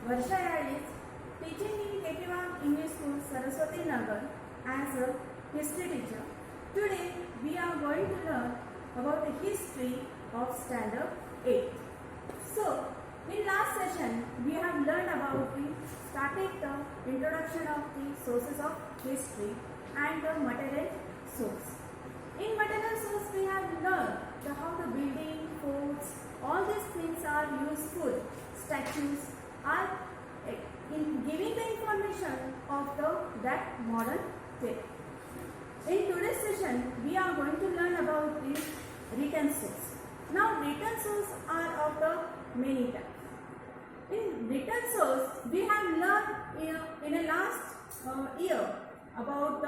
Varsha is teaching in K1 English School, Saraswati Nagar as a history teacher. Today we are going to learn about the history of standard 8. So, in last session we have learned about the introduction of the sources of history and the material source. In material source we have learned how the building, forts, all these things are useful. Statues are in giving the information of that modern day. In today's session, we are going to learn about the written source. Now, written source are of the many types. In written source, we have learned in a last year about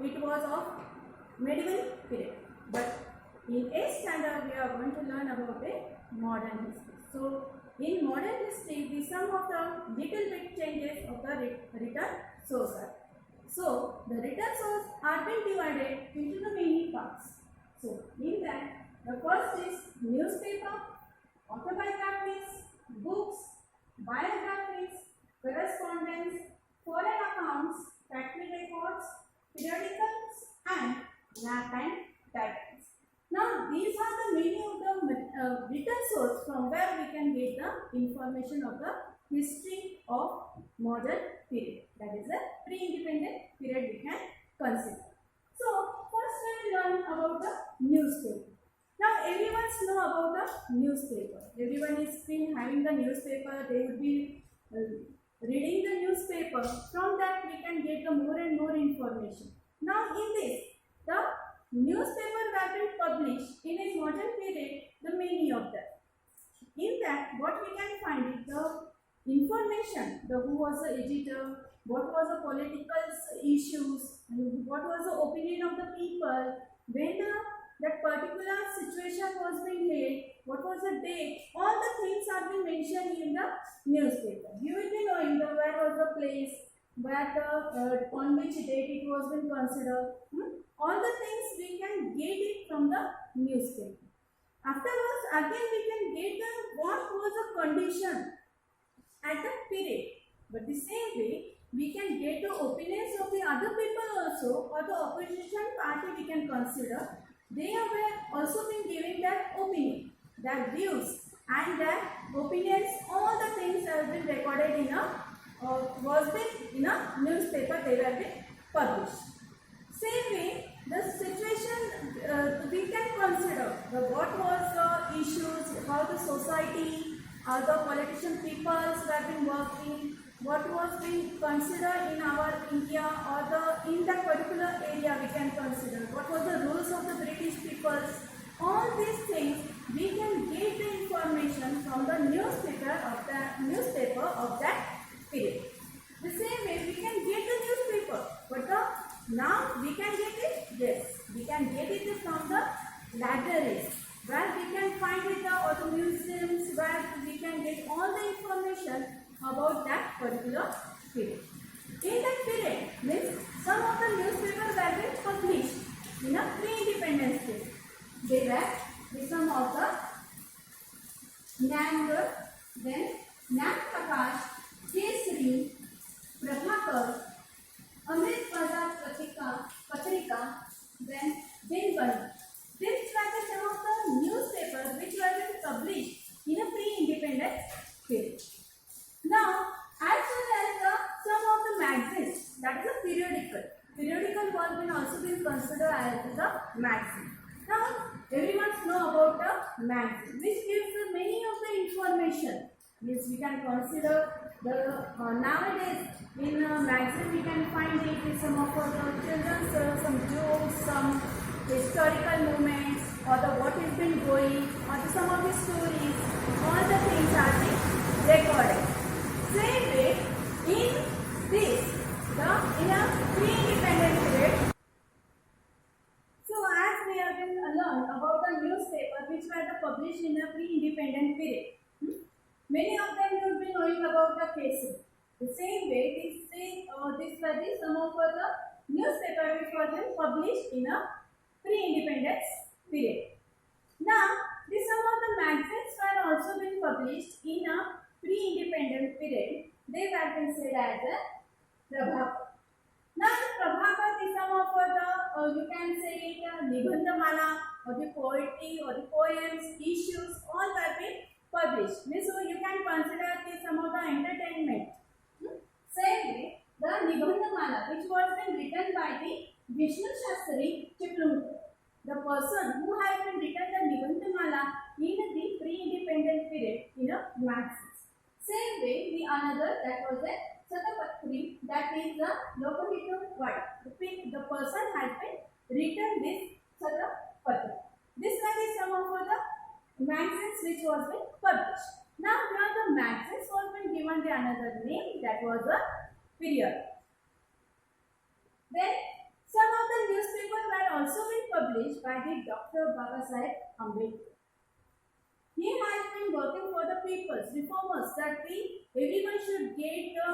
it was of medieval period. But in 8th standard, we are going to learn about the modern history. So, in modern history, the some of the little bit changes of the written source are. So, the written source are being divided into the many parts. So, in that, the first is newspaper, autobiographies, books, biographies, correspondence, foreign accounts, factory records, periodicals, and map and titles. Now, these are the many of the written source from where we can get the information of the history of modern period. That is a pre-independent period we can consider. So, first we will learn about the newspaper. Now, everyone know about the newspaper. Everyone is been having the newspaper. They would be reading the newspaper. From that, we can get the more and more information. Now, in this, the newspaper have been published in a modern period. The many of them. In that, what we can find is the information, who was the editor, what was the political issues, what was the opinion of the people, when that particular situation was being held, what was the date, all the things are being mentioned in the newspaper. You will be knowing where was the place, where on which date it was being considered. All the things we can get it from the newspaper. Afterwards, again we can get what was the condition at the period. But the same way, we can get the opinions of the other people also, or the opposition party we can consider. They were also been giving their opinion, their views, and their opinions. All the things have been recorded in was been in a newspaper. They were been published. Same way, the situation we can consider what was the issues, how the society, how the politician peoples were been working, what was being considered in our India or in that particular area we can consider, what was the rules of the British peoples. All these things we can get the information from the newspaper of that period. The same way we can get the newspaper, but now we can get it? Yes, we can get it from the libraries, where we can find it or the museums, where we can get all the information about that particular period. In that period, means some of the newspapers were being published in a pre-independence period. They were some of the Gnanagar, then Gnana Prakash, Kesari, Prabhakar, Amrit Bazar Patrika, then Dinbani. These were some of the newspapers which were being published in a pre-independence period. Now, as well as some of the magazines, that is a periodical. Periodical was been also been considered as the magazine. Now, everyone know about the magazine, which gives many of the information. Means we can consider nowadays in a magazine we can find it in some of the children's some jokes, some historical moments, or what has been going, or some of the stories. All the things are being recorded. Same way, in this, in a pre-independent period. So, as we have been learned about the newspaper which were published in a pre-independent period, many of them you will be knowing about the cases. The same way, these were some of the newspaper which were published in a pre-independence period. Now, some of the magazines were also been published in a pre-independent period. they were been said as a Prabhakar. Now the Prabhakar is some of the you can say it Nibandhamala or the poetry or the poems, issues, all were been published. Means so you can consider this some of the entertainment. Same way, the Nibandhamala, which was been written by the Vishnu Shastri Chiplunker. The person who has been written the Nibandhamala in the pre-independent period in a magazine. Same way, the another that was a Satapatri, that is the Lokahitu word. The person has been written this Satapatri. This one is some of the magazines which was been published. Now here the magazines was been given the another name, that was a period. Then some of the newspapers were also been published by the Dr. Babasaheb Ambedkar. He has been working for the people's reformers that everyone should get the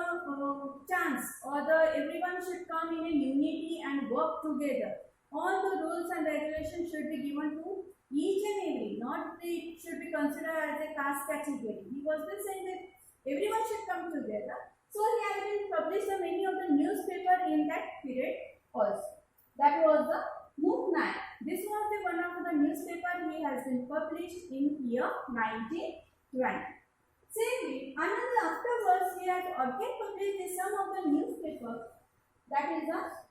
chance or everyone should come in a unity and work together. All the rules and regulations should be given to each and every, not it should be considered as a caste category. He was been saying that everyone should come together. So he has been published many of the newspaper in that period also. That was the Muknaik. This was the one of the newspaper he has been published in year 1920. Same way, another afterwards he has again published some of the newspapers, that is the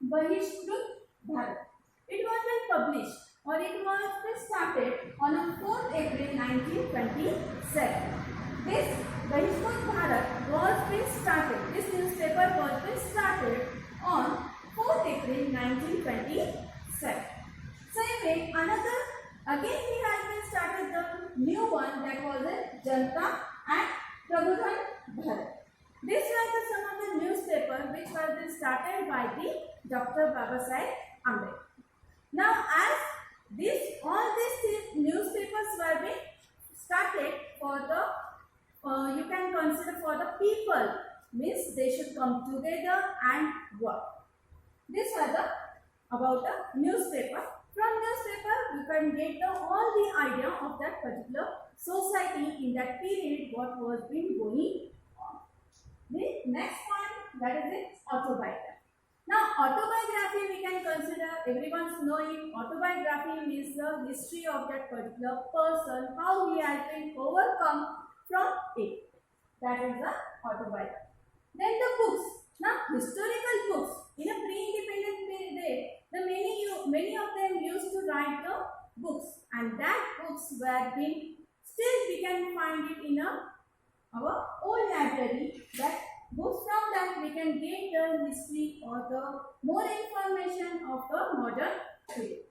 Bahishkrut Bharat. It was been published or it was started on 4th April 1927. This Bahishkrut Bharat was been started. This newspaper was been started on 4th April 1927. Same way, another again he has been started the new one, that was a Janata and Prabodhan Bharat. This was the some of the newspaper which was been started by the Dr. Babasaheb Ambedkar. Now as all these newspapers were being started for the you can consider for the people, means they should come together and work. This was about a newspaper. From newspaper you can get all the idea of that particular society in that period, what was been going on. The next point, that is its autobiography. Now autobiography we can consider, everyone's knowing autobiography means the history of that particular person, how he has been overcome from it. That is the autobiography. Then the books. Now historical books in a pre-independent period, many of them used to write the books, and that books were being still we can find it in our old library. That books from that we can get the history or the more information of the modern period.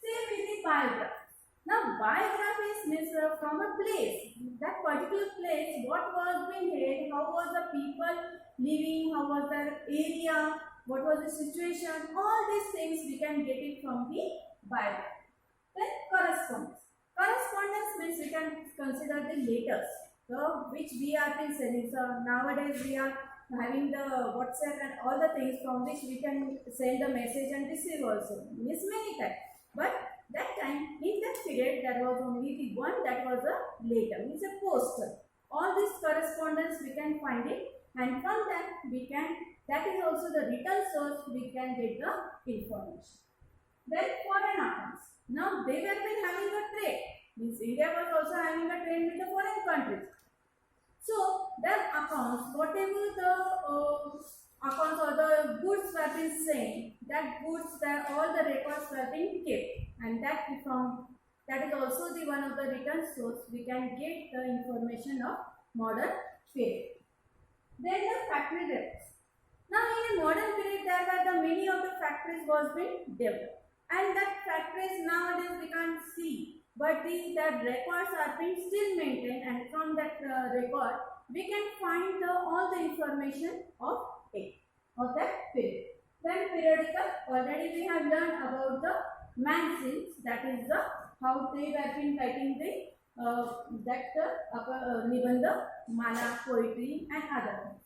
Same with the biography. Now biographies means from a place, that particular place, what was being held, how was the people living, how was the area, what was the situation, all these things we can get it from the biography. Then correspondence. Correspondence means we can consider the letters, which we are been sending. So nowadays we are having the WhatsApp and all the things from which we can send the message and receive also. Means many types. But that time, in that period, there was only the one that was a letter, means a postal. All this correspondence we can find it, and from that we can, that is also the written source, we can get the information. Then foreign accounts. Now they were been having a trade, means India was also having a trade with the foreign countries. So their accounts, whatever the accounts or the goods were been sent, that goods, that all the records were being kept, and that is also the one of the written source we can get the information of modern period. Then the factory records. Now in a modern period there were the many of the factories was being developed, and that factories nowadays we can't see, but that records are being still maintained, and from that record we can find all the information of it, of that period. Then periodical, already we have learned about the magazines, that is how they were been writing the Nibandha, Mala, poetry and other things.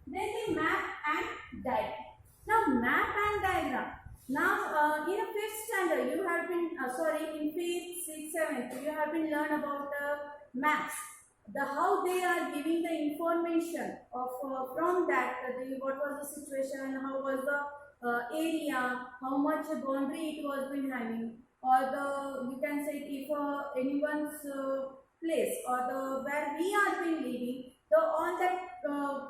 Then the map and diagram. Now map and diagram. Now in a 5th standard you have been, in 5th, 6th, 7th you have been learned about maps. how they are giving the information of from that what was the situation, how was the area, how much boundary it was been having, or the you can say if anyone's place or the where we are been living, the all that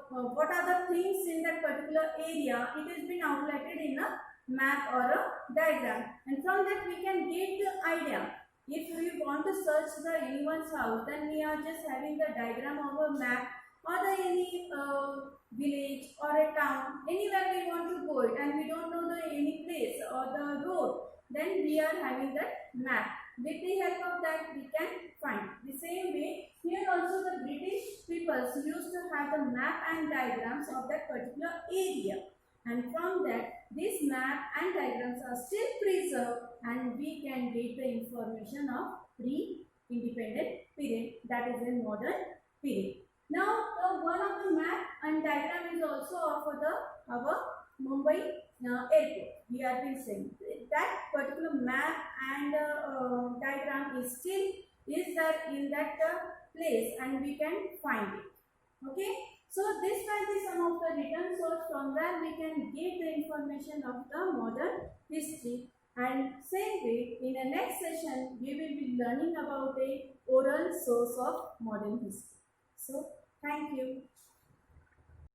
what are the things in that particular area, it has been outlined in a map or a diagram, and from that we can get the idea. If we want to search the anyone's house, then we are just having the diagram of a map or the any village or a town, anywhere we want to go it, and we don't know the any place or the road, then we are having that map. With the help of that, we can find. The same way, here also the British peoples used to have the map and diagrams of that particular area, and from that, this map and diagrams are still preserved, and we can get the information of pre-independent period, that is in modern period. Now, one of the map and diagram is also of our Mumbai airport. We are been saying that particular map and diagram is still is that in that place, and we can find it. Okay. So this was the some of the written source from where we can get the information of the modern history. And same way, in the next session, we will be learning about the oral source of modern history. So, thank you.